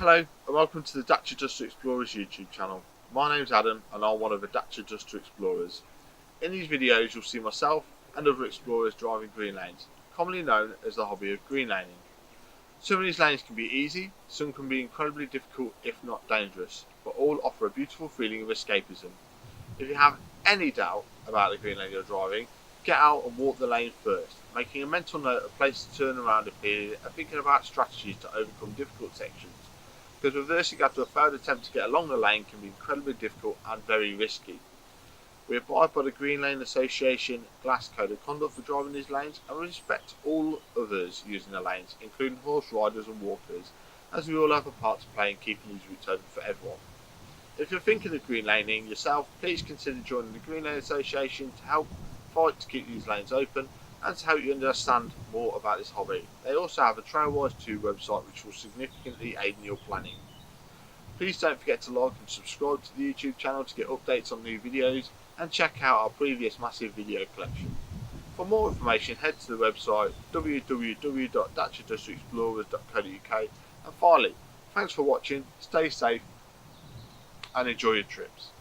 Hello and welcome to the Dacia2 Explorers YouTube channel. My name's Adam and I'm one of the Dacia2 Explorers. In these videos you'll see myself and other explorers driving green lanes, commonly known as the hobby of green laning. Some of these lanes can be easy, some can be incredibly difficult if not dangerous, but all offer a beautiful feeling of escapism. If you have any doubt about the green lane you're driving, get out and walk the lane first, making a mental note of places to turn around if needed and thinking about strategies to overcome difficult sections, because reversing after a failed attempt to get along the lane can be incredibly difficult and very risky. We abide by the Green Lane Association Glass Code of Conduct for driving these lanes and respect all others using the lanes, including horse riders and walkers, as we all have a part to play in keeping these routes open for everyone. If you're thinking of green laning yourself, please consider joining the Green Lane Association to help fight to keep these lanes open and to help you understand more about this hobby. They also have a Trailwise 2 website which will significantly aid in your planning. Please don't forget to like and subscribe to the YouTube channel to get updates on new videos and check out our previous massive video collection. For more information head to the website www.dacia2explorers.co.uk, and finally, thanks for watching, stay safe and enjoy your trips.